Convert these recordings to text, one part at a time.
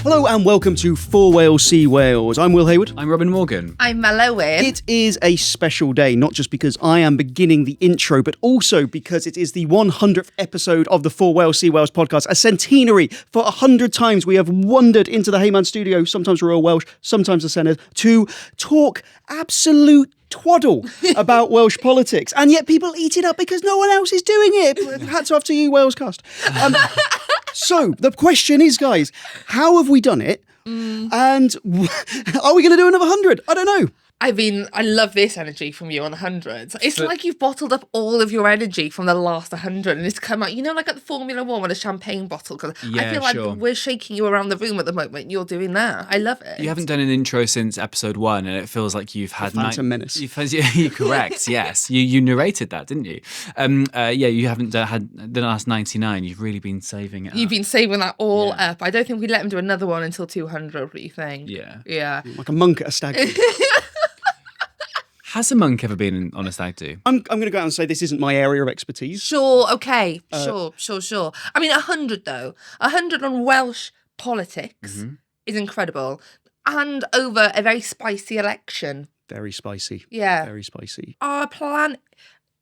Hello and welcome to 4 Wales, See Wales. I'm Will Hayward. I'm Robin Morgan. I'm Owen. It is a special day, not just because I am beginning the intro, but also because it is the 100th episode of the 4 Wales, See Wales podcast, a centenary. For 100 times we have wandered into the Heyman studio, sometimes Royal Welsh, sometimes the Senedd, to talk absolute twaddle about Welsh politics, and yet people eat it up because no one else is doing it. Hats off to you, Wales cast. So the question is, guys, how have we done it? And are we going to do another 100? I don't know. I mean, I love this energy from you on the hundreds. It's like you've bottled up all of your energy from the last 100 and it's come out, you know, like at the Formula One with a champagne bottle. Cause I feel like we're shaking you around the room at the moment. You're doing that. I love it. You haven't done an intro since episode 1 and it feels like you've had... Phantom Menace. You're correct, yes. You narrated that, didn't you? You haven't had the last 99. You've really been saving it You've up. been saving that all up. I don't think we'd let him do another one until 200. What do you think? Yeah. Like a monk at a stag do. Has a monk ever been on a stag do? I'm going to go out and say this isn't my area of expertise. Sure, okay. Sure. I mean, 100 though. 100 on Welsh politics is incredible. And over a very spicy election. Very spicy. Yeah. Very spicy. Our plan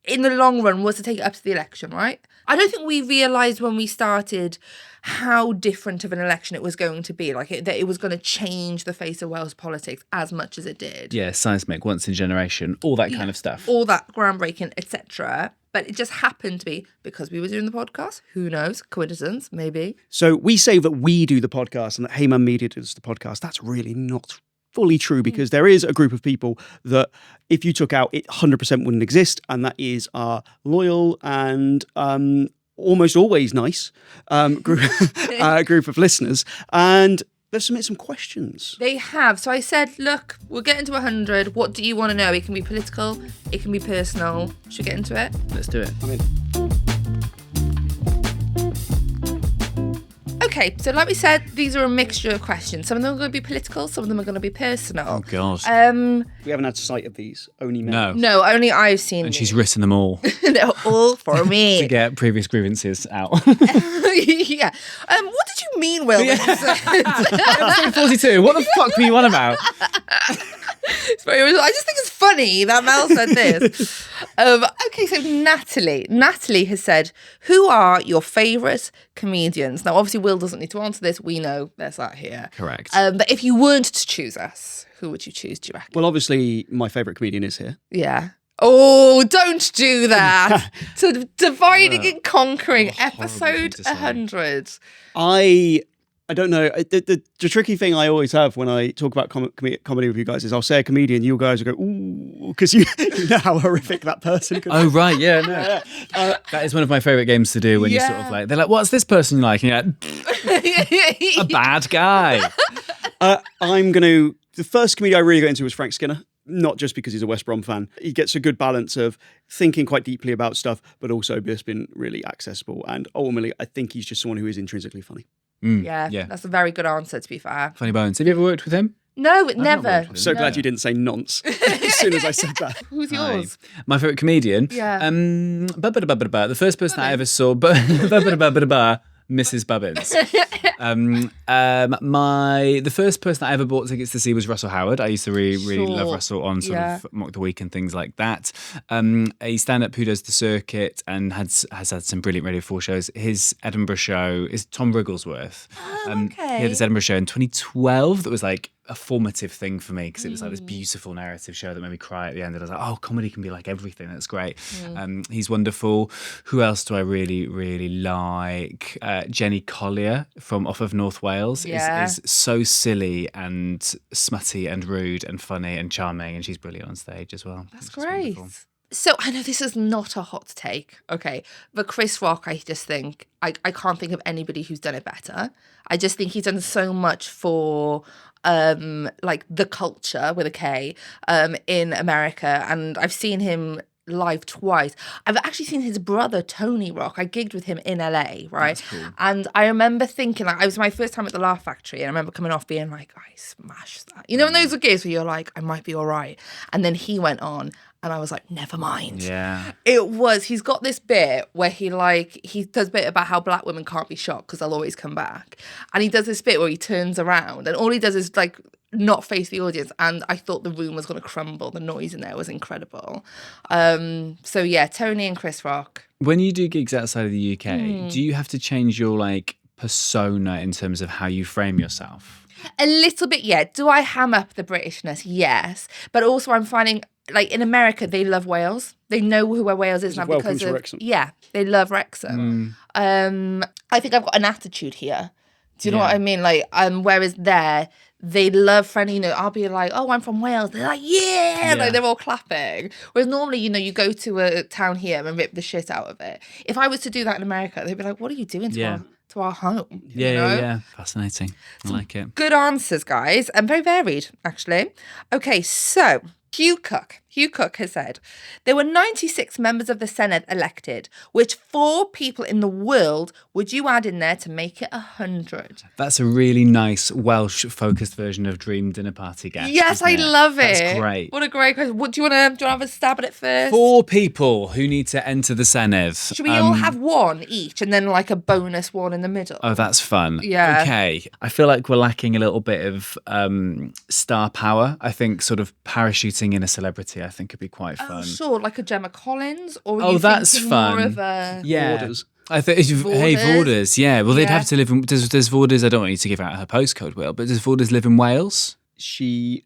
in the long run was to take it up to the election, right? I don't think we realised when we started how different of an election it was going to be, that it was going to change the face of Welsh politics as much as it did. Yeah, seismic, once in a generation, all that kind of stuff. All that groundbreaking, etc. But it just happened to be because we were doing the podcast. Who knows? Coincidence, maybe. So we say that we do the podcast and that Heyman Media does the podcast. That's really not fully true, because there is a group of people that if you took out, it 100% wouldn't exist, and that is our loyal and almost always nice group of listeners, and they've submitted some questions. They have. So I said, look, we'll get into 100. What do you want to know? It can be political, it can be personal. Should we get into it? Let's do it. I mean, okay, so like we said, these are a mixture of questions. Some of them are going to be political, some of them are going to be personal. Oh, God. we haven't had sight of these. Only men. No. No, only I've seen And these. she's written them all They're all for to me. get previous grievances out. Yeah. What did you mean, Will? Episode 42, what the fuck were you on about? I just think it's funny that Mel said this. Okay, so Natalie has said, who are your favourite comedians? Now, obviously, Will doesn't need to answer this. We know there's that here. Correct. But if you weren't to choose us, who would you choose, do you reckon? Well, obviously, my favourite comedian is here. Yeah. Oh, don't do that. So dividing and conquering, episode thing to say. 100. I don't know. The tricky thing I always have when I talk about comedy with you guys is I'll say a comedian, you guys will go, ooh, because you know how horrific that person could be. Oh, right, yeah, no. That is one of my favourite games to do when you sort of like, they're like, what's this person like? And you're like, a bad guy. The first comedian I really got into was Frank Skinner. Not just because he's a West Brom fan. He gets a good balance of thinking quite deeply about stuff, but also just been really accessible. And ultimately, I think he's just someone who is intrinsically funny. Yeah, that's a very good answer, to be fair. Funny bones. Have you ever worked with him? No, not never. worked with him. So glad you didn't say nonce as soon as I said that. Who's yours? My favourite comedian? Yeah. The first person I ever saw, Mrs. Bubbins. The first person I ever bought tickets to see was Russell Howard. I used to really love Russell on sort of Mock the Week and things like that. A stand-up who does the circuit and has had some brilliant Radio 4 shows. His Edinburgh show is Tom Wrigglesworth. Okay. He had this Edinburgh show in 2012 that was like a formative thing for me because it was like this beautiful narrative show that made me cry at the end. And I was like, oh, comedy can be like everything. That's great. He's wonderful. Who else do I really like? Jenny Collier from off of North Wales is so silly and smutty and rude and funny and charming, and she's brilliant on stage as well. That's great. Wonderful. So I know this is not a hot take, okay, but Chris Rock, I just think, I can't think of anybody who's done it better. I just think he's done so much for like the culture with a K in America, and I've seen him live twice. I've actually seen his brother Tony Rock. I gigged with him in LA, right? That's cool. And I remember thinking, like, it was my first time at the Laugh Factory, and I remember coming off being like, I smashed that. You know, when those are gigs where you're like, I might be all right. And then he went on, and I was like, never mind. Yeah. He's got this bit where he does a bit about how black women can't be shocked because they'll always come back. And he does this bit where he turns around and all he does is like not face the audience. And I thought the room was going to crumble. The noise in there was incredible. So yeah, Tony and Chris Rock. When you do gigs outside of the UK, do you have to change your like persona in terms of how you frame yourself? A little bit, yeah. Do I ham up the Britishness? Yes. But also I'm finding, like, in America, they love Wales. They know who Wales is now because of... Wrexham. Yeah, they love Wrexham. I think I've got an attitude here. Do you know what I mean? Like, whereas there, they love friendly, you know, I'll be like, oh, I'm from Wales. They're like, yeah! Like, they're all clapping. Whereas normally, you know, you go to a town here and rip the shit out of it. If I was to do that in America, they'd be like, what are you doing to our home? Yeah. Fascinating. I like it. Good answers, guys. And very varied, actually. Okay, so... Hugh Cook has said, there were 96 members of the Senedd elected. Which 4 people in the world would you add in there to make it 100? That's a really nice Welsh-focused version of Dream Dinner Party guest. Yes, I love it. That's great. What a great question. Do you want to have a stab at it first? 4 people who need to enter the Senedd. Should we all have one each and then like a bonus one in the middle? Oh, that's fun. Yeah. Okay. I feel like we're lacking a little bit of star power. I think sort of parachuting in a celebrity, I think, could be quite fun. Oh, sure, like a Gemma Collins, or that's fun. More of a Borders. I think hey, Vorders, yeah. Well, they'd have to live in. Does Vorders? I don't want you to give out her postcode, Will, but does Vorders live in Wales? She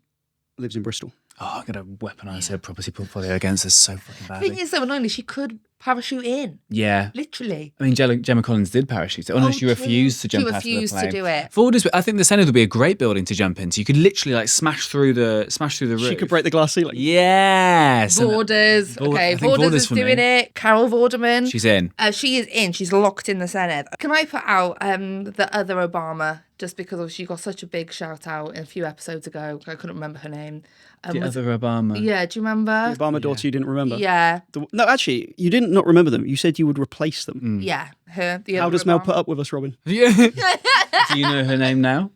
lives in Bristol. Oh, I'm gonna weaponise her property portfolio against us so fucking badly. The thing is, though, annoyingly, she could parachute in. Yeah, literally. I mean, Gemma Collins did parachute, unless she refused to jump out of the plane. She refused to do it. Vorders, I think the Senedd would be a great building to jump into. You could literally like smash through the roof. She could break the glass ceiling. Yes. Vorders. Okay, Vorders is doing it. Carol Vorderman. She's in. She is in. She's locked in the Senedd. Can I put out the other Obama? Just because she got such a big shout out a few episodes ago. I couldn't remember her name. The other Obama. Yeah, do you remember? The Obama daughter you didn't remember? Yeah. No, actually, you didn't not remember them. You said you would replace them. Yeah, her. How does Mel put up with us, Robin? Yeah. Do you know her name now?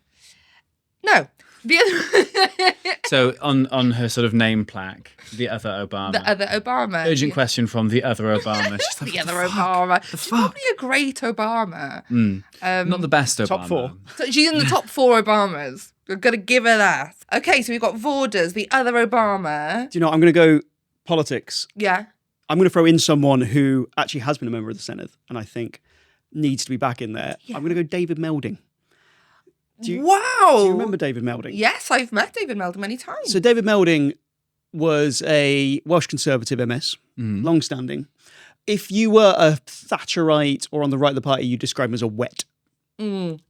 No. The other... So on her sort of name plaque, the other Obama. The other Obama. Urgent question from the other Obama. She's like, the other Obama. She's probably a great Obama. Not the best Obama. Top 4. So she's in the top 4 Obamas. We're going to give her that. Okay, so we've got Vorders, the other Obama. Do you know, I'm going to go politics. Yeah. I'm going to throw in someone who actually has been a member of the Senedd and I think needs to be back in there. Yeah. I'm going to go David Melding. Wow. Do you remember David Melding? Yes, I've met David Melding many times. So David Melding was a Welsh Conservative MS, long-standing. If you were a Thatcherite or on the right of the party, you describe him as a wet. WHET.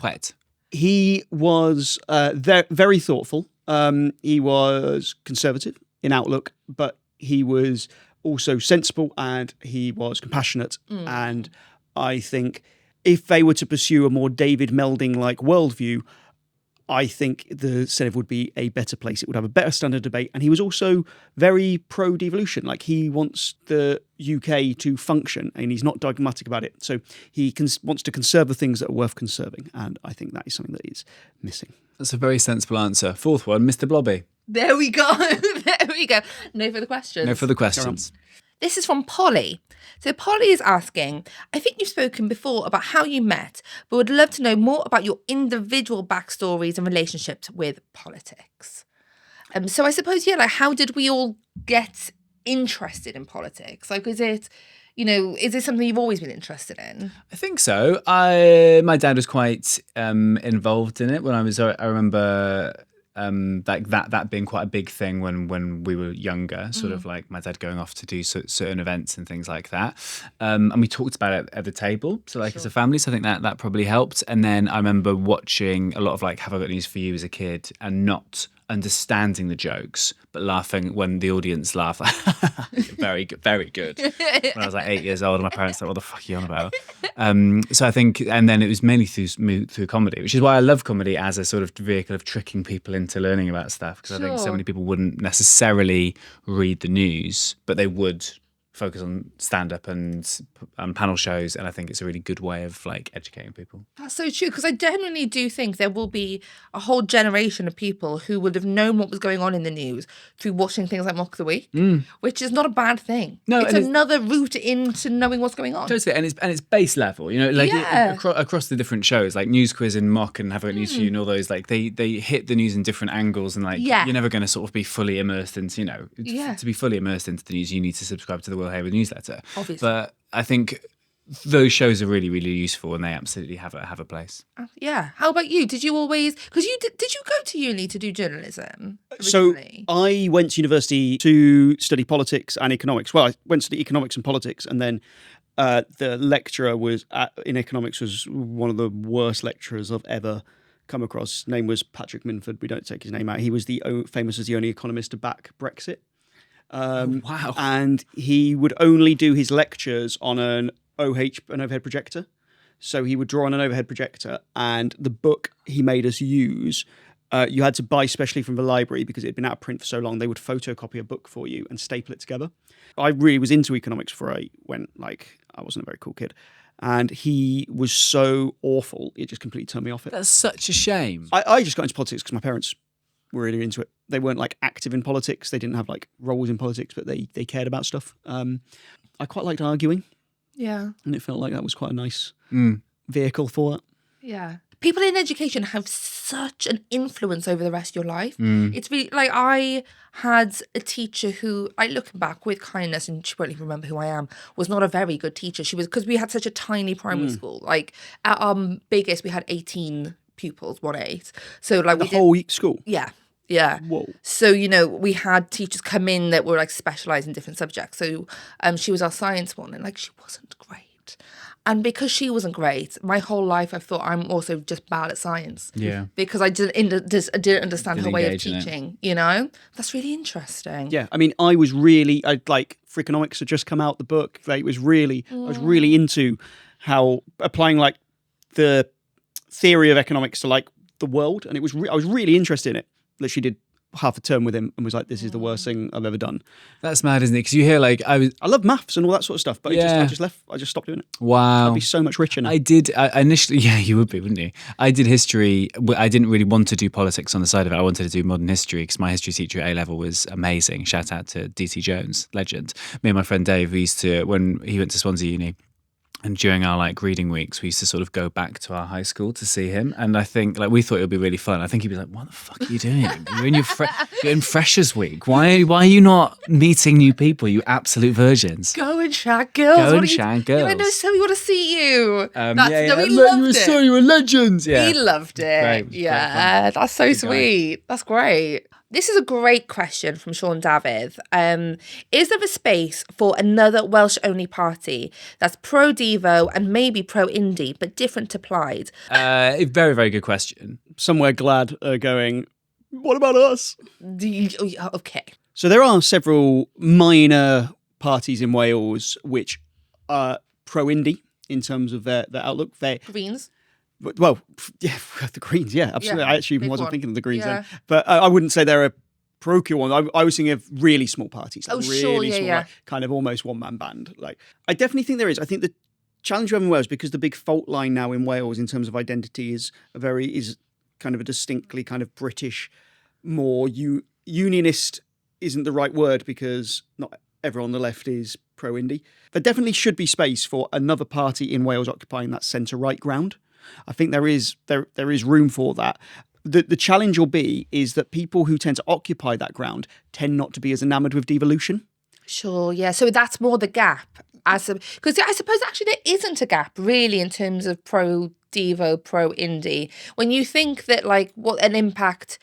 Wet. He was very thoughtful. He was conservative in outlook, but he was also sensible and he was compassionate. And I think if they were to pursue a more David Melding-like worldview, I think the Senedd would be a better place. It would have a better standard debate. And he was also very pro-devolution. Like, he wants the UK to function and he's not dogmatic about it. So he wants to conserve the things that are worth conserving. And I think that is something that is missing. That's a very sensible answer. 4th one, Mr. Blobby. There we go. There we go. No further questions. No further questions. This is from Polly. So Polly is asking, I think you've spoken before about how you met, but would love to know more about your individual backstories and relationships with politics. So I suppose, like, how did we all get interested in politics? Like, is it something you've always been interested in? I think so. My dad was quite involved in it when I remember like that being quite a big thing when we were younger, sort of like my dad going off to do certain events and things like that, and we talked about it at the table, so like as a family, so I think that probably helped. And then I remember watching a lot of like Have I Got News For You as a kid and not understanding the jokes, but laughing when the audience laugh. Very good, very good. When I was like 8 years old, and my parents were like, "What the fuck are you on about?" So I think, and then it was mainly through comedy, which is why I love comedy as a sort of vehicle of tricking people into learning about stuff. Because I think so many people wouldn't necessarily read the news, but they would focus on stand-up and panel shows, and I think it's a really good way of like educating people. That's so true, because I genuinely do think there will be a whole generation of people who would have known what was going on in the news through watching things like Mock of the Week, which is not a bad thing. No, it's another route into knowing what's going on. Totally, and it's base level, you know, like across the different shows, like News Quiz and Mock and Have a News for You and all those, like they hit the news in different angles, and like you're never going to sort of be fully immersed into, you know, to be fully immersed into the news, you need to subscribe to the Will Hayward newsletter. Obviously. But I think those shows are really, really useful, and they absolutely have a place. Yeah. How about you? Did you always? Because did you go to uni to do journalism So originally? I went to university to study politics and economics. Well, I went to study economics and politics, and then the lecturer in economics was one of the worst lecturers I've ever come across. His name was Patrick Minford. We don't take his name out. He was famous as the only economist to back Brexit. Wow. And he would only do his lectures on an overhead projector. So he would draw on an overhead projector, and the book he made us use, you had to buy specially from the library because it had been out of print for so long. They would photocopy a book for you and staple it together. I really was into economics before I went, I wasn't a very cool kid. And he was so awful, it just completely turned me off it. That's such a shame. I just got into politics because my parents were really into it. They weren't like active in politics. They didn't have like roles in politics, but they cared about stuff. I quite liked arguing. Yeah. And it felt like that was quite a nice vehicle for that. Yeah. People in education have such an influence over the rest of your life. It's really, like, I had a teacher who, looking back with kindness, and she won't even remember who I am, was not a very good teacher. She was, because we had such a tiny primary school. Like, at our biggest, we had 18 pupils, 1-8. So, like, the whole school? Yeah. Yeah. Whoa. So, you know, we had teachers come in that were like specialised in different subjects. So she was our science one, and like she wasn't great. And because she wasn't great, my whole life I thought I'm also just bad at science. Yeah. Because I didn't understand her way of teaching, you know? That's really interesting. Yeah. I mean, I was really, for economics had just come out, the book. Like, I was really into how applying like the theory of economics to like the world. And I was really interested in it. Literally did half a term with him and was like, this is the worst thing I've ever done. That's mad, isn't it? Because you hear like I love maths and all that sort of stuff, but I just stopped doing it. Wow. I'd be so much richer now. I initially, you would be, wouldn't you? I did history. I didn't really want to do politics on the side of it. I wanted to do modern history because my history teacher at A-level was amazing. Shout out to D.T. Jones, legend. Me and my friend Dave, we used to, when he went to Swansea Uni, and during our like reading weeks, we used to sort of go back to our high school to see him. And I think like we thought it would be really fun. I think he'd be like, "What the fuck are you doing? You're in you're in Freshers Week. Why are you not meeting new people? You absolute virgins. Go and shag girls. Go and shag girls. I know, so we want to see you. We loved it. So you were legends. Yeah, we loved it. Great. Yeah, that's so sweet. That's great. This is a great question from Sean David. Is there a space for another Welsh-only party that's pro-Devo and maybe pro-indie, but different to Plaid? Very, very good question. Somewhere glad going, what about us? Okay. So there are several minor parties in Wales which are pro-indie in terms of their outlook. Greens? Well, yeah, the Greens, yeah, absolutely. Yeah, I actually even big wasn't one. thinking of the Greens Yeah. then. But I wouldn't say they're a parochial one. I was thinking of really small parties. Like sure, really small, like, kind of almost one-man band. Like, I definitely think there is. I think the challenge we have in Wales, because the big fault line now in Wales in terms of identity is kind of a distinctly kind of British, more unionist isn't the right word because not everyone on the left is pro-indie. There definitely should be space for another party in Wales occupying that centre-right ground. I think there is room for that. The challenge will be is that people who tend to occupy that ground tend not to be as enamoured with devolution. Sure, yeah. So that's more the gap. Because I suppose actually there isn't a gap really in terms of pro-Devo, pro-indie. When you think that like what an impact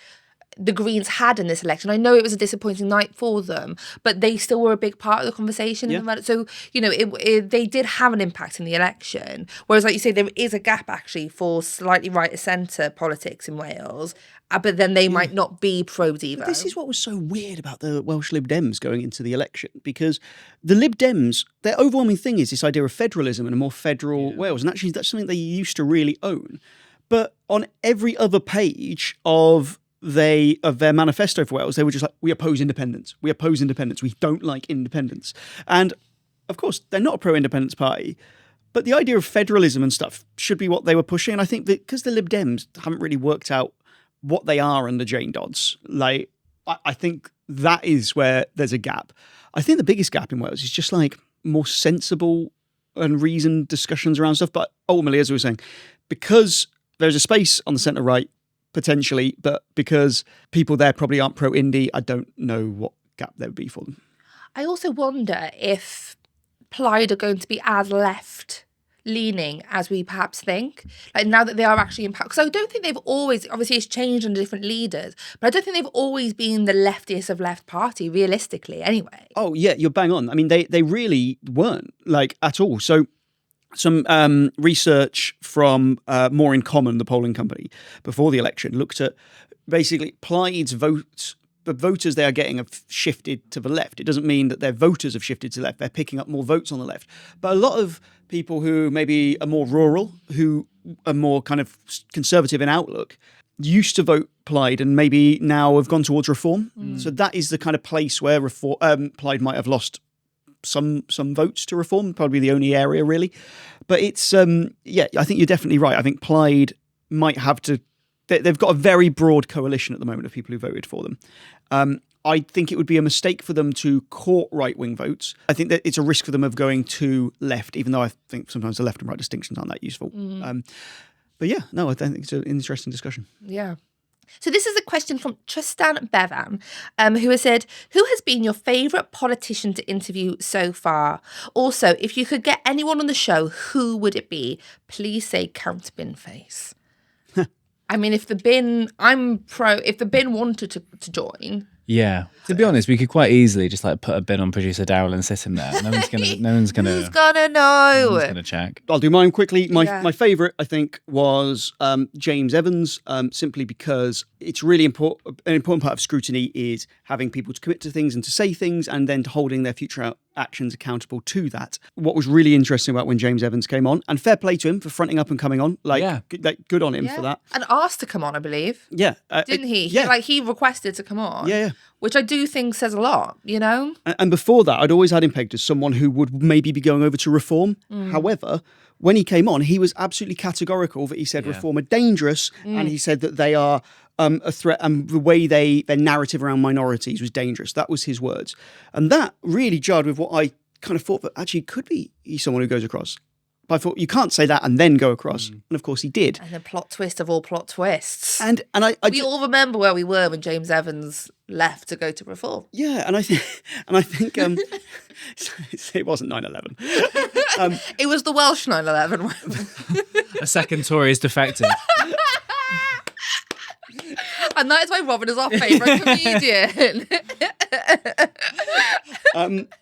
the Greens had in this election. I know it was a disappointing night for them, but they still were a big part of the conversation. Yeah. So, they did have an impact in the election. Whereas, like you say, there is a gap actually for slightly right of centre politics in Wales, but then they might not be pro-Devo. This is what was so weird about the Welsh Lib Dems going into the election, because the Lib Dems, their overwhelming thing is this idea of federalism and a more federal Wales, and actually that's something they used to really own. But on every other page of their manifesto for Wales, they were just like, we oppose independence. We oppose independence. We don't like independence. And of course, they're not a pro-independence party, but the idea of federalism and stuff should be what they were pushing. And I think that because the Lib Dems haven't really worked out what they are under Jane Dodds, like, I think that is where there's a gap. I think the biggest gap in Wales is just like more sensible and reasoned discussions around stuff. But ultimately, as we were saying, because there's a space on the centre right, potentially, but because people there probably aren't pro-indie, I don't know what gap there would be for them. I also wonder if Plaid are going to be as left-leaning as we perhaps think. Like now that they are actually in power. Because I don't think they've always, obviously it's changed under different leaders, but I don't think they've always been the leftiest of left party, realistically, anyway. Oh, yeah, you're bang on. I mean, they really weren't, like, at all. So some research from More in Common, the polling company, before the election, looked at basically Plaid's votes. The voters they are getting have shifted to the left. It doesn't mean that their voters have shifted to the left. They're picking up more votes on the left. But a lot of people who maybe are more rural, who are more kind of conservative in outlook, used to vote Plaid and maybe now have gone towards reform. So that is the kind of place where Plaid might have lost some votes to reform, probably the only area really. But it's, I think you're definitely right. I think Plaid might have to, they've got a very broad coalition at the moment of people who voted for them. I think it would be a mistake for them to court right-wing votes. I think that it's a risk for them of going too left, even though I think sometimes the left and right distinctions aren't that useful. But yeah, no, I think it's an interesting discussion. Yeah. So this is a question from Tristan Bevan, who has said, who has been your favourite politician to interview so far? Also, if you could get anyone on the show, who would it be? Please say Count Binface. I mean, if the bin wanted to join. Yeah. To be honest, we could quite easily just like put a bin on producer Daryl and sit him there. No one's gonna Who's gonna know? No one's gonna check. I'll do mine quickly. My favourite, I think, was James Evans, simply because it's really important. An important part of scrutiny is having people to commit to things and to say things, and then to holding their future actions accountable to that. What was really interesting about when James Evans came on, and fair play to him for fronting up and coming on, good on him for that. And asked to come on, I believe. Yeah. Didn't he? Yeah. He requested to come on. Yeah. Which I do think says a lot, you know? And before that, I'd always had him pegged as someone who would maybe be going over to reform. However, when he came on, he was absolutely categorical that he said reform are dangerous, and he said that they are a threat, and the way their narrative around minorities was dangerous. That was his words. And that really jarred with what I kind of thought that actually could be someone who goes across. But I thought, you can't say that and then go across. And of course he did. And the plot twist of all plot twists. And we all remember where we were when James Evans left to go to reform. Yeah, and I think it wasn't 9/11. It was the Welsh 9/11. A second Tory is defected. And that is why Robin is our favourite comedian.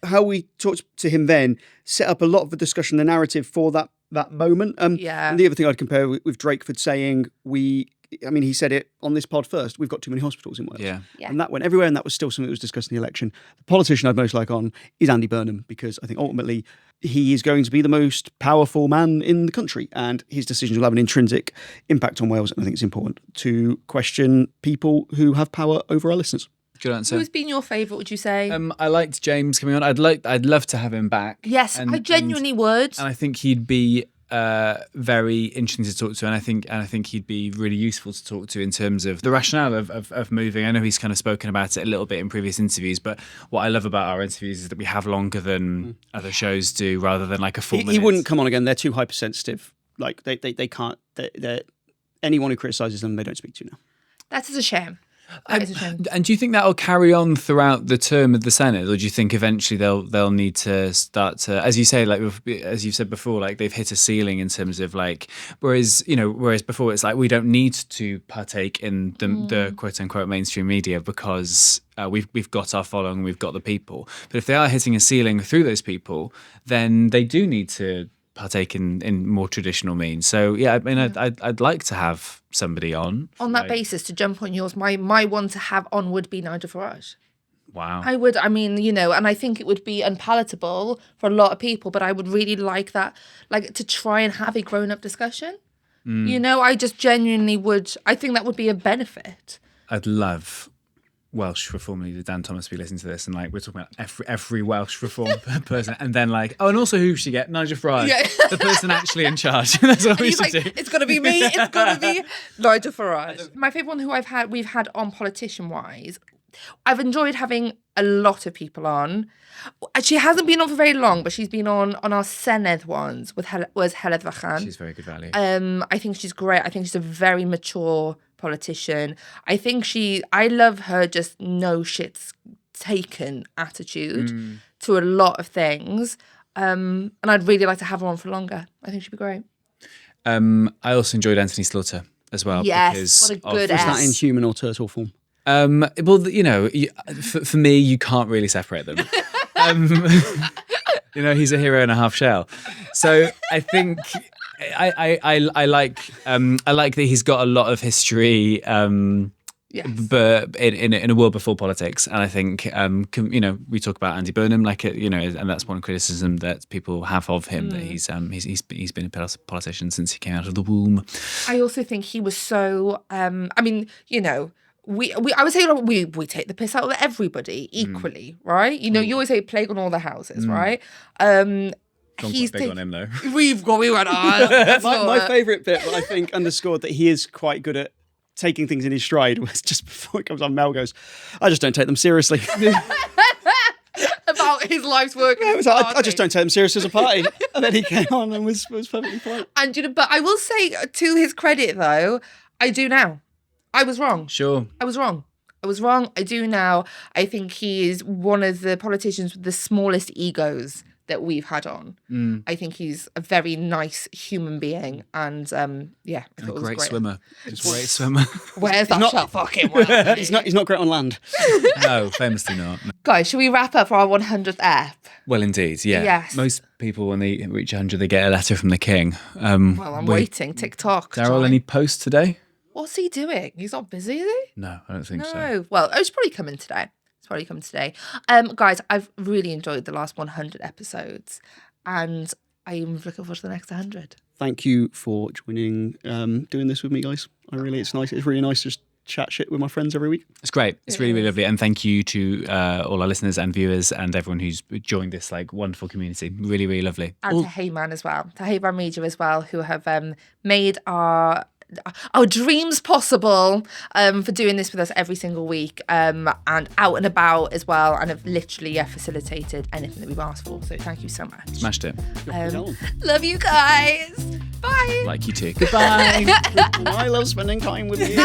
How we talked to him then set up a lot of the discussion, the narrative for that moment. And the other thing I'd compare with Drakeford saying he said it on this pod first, we've got too many hospitals in Wales. Yeah. And that went everywhere, and that was still something that was discussed in the election. The politician I'd most like on is Andy Burnham, because I think ultimately he is going to be the most powerful man in the country, and his decisions will have an intrinsic impact on Wales. And I think it's important to question people who have power over our listeners. Good answer. Who's been your favourite, would you say? I liked James coming on. I'd love to have him back. Yes, I genuinely would. And I think he'd be very interesting to talk to, and I think he'd be really useful to talk to in terms of the rationale of moving. I know he's kind of spoken about it a little bit in previous interviews, but what I love about our interviews is that we have longer than other shows do, rather than like a 4 minutes. He wouldn't come on again. They're too hypersensitive. Like they can't. Anyone who criticises them, they don't speak to now. That is a shame. And do you think that will carry on throughout the term of the Senate, or do you think eventually they'll need to start to, as you say, like as you've said before, like they've hit a ceiling in terms of like, whereas before it's like we don't need to partake in the quote unquote mainstream media because we've got our following, we've got the people. But if they are hitting a ceiling through those people, then they do need to partake in more traditional means. So yeah, I mean, I'd like to have somebody on that basis. To jump on yours, my one to have on would be Nigel Farage. Wow. I would. I mean, and I think it would be unpalatable for a lot of people, but I would really like that, like to try and have a grown-up discussion. I just genuinely would. I think that would be a benefit. I'd love Welsh reform leader Dan Thomas to be listening to this, and like we're talking about every Welsh reform person, and then like, oh, and also who should get Nigel Farage, the person actually in charge. That's what we should do. It's got to be me. It's got to be Nigel Farage. My favourite one who we've had on politician wise. I've enjoyed having a lot of people on. She hasn't been on for very long, but she's been on our Senedd ones was Heledd Vychan. She's very good value. I think she's great. I think she's a very mature politician. I love her just no shit's taken attitude to a lot of things. And I'd really like to have her on for longer. I think she'd be great. I also enjoyed Anthony Slaughter as well. Yes, what a good Was that in human or turtle form? Well, for me, you can't really separate them. He's a hero in a half shell. So I think I like that he's got a lot of history. But in a world before politics, and I think we talk about Andy Burnham, and that's one criticism that people have of him, that he's been a politician since he came out of the womb. I also think he was so. I would say we take the piss out of everybody equally, right? You always say plague on all the houses, right? He's big on him though. We went on. My favourite bit, I think, underscored that he is quite good at taking things in his stride, was just before it comes on, Mel goes, I just don't take them seriously. About his life's work. Yeah, I just don't take them seriously as a party. And then he came on and was perfectly fine. And but I will say, to his credit though, I do now. I was wrong. Sure. I was wrong. I do now. I think he is one of the politicians with the smallest egos that we've had on. I think he's a very nice human being, and and a great swimmer. He's a great swimmer. Where's that shot fucking well? He's not great on land. No, famously not. Guys, should we wrap up for our 100th ep? Well, indeed, yeah. Yes. Most people, when they reach 100, they get a letter from the king. Well, I'm waiting. TikTok. Daryl, any posts today? What's he doing? He's not busy, is he? No, I don't think so. No. Well, it's probably coming today. Guys, I've really enjoyed the last 100 episodes, and I'm looking forward to the next 100. Thank you for joining, doing this with me, guys. It's nice. It's really nice to just chat shit with my friends every week. It's great. It's really, really lovely. And thank you to all our listeners and viewers and everyone who's joined this wonderful community. Really, really lovely. And to Heyman as well. To Heyman Media as well, who have made our dreams possible for doing this with us every single week, and out and about as well, and have literally facilitated anything that we've asked for. So thank you so much. Smashed it. Love you guys. Bye. Like you too. Goodbye. I love spending time with you.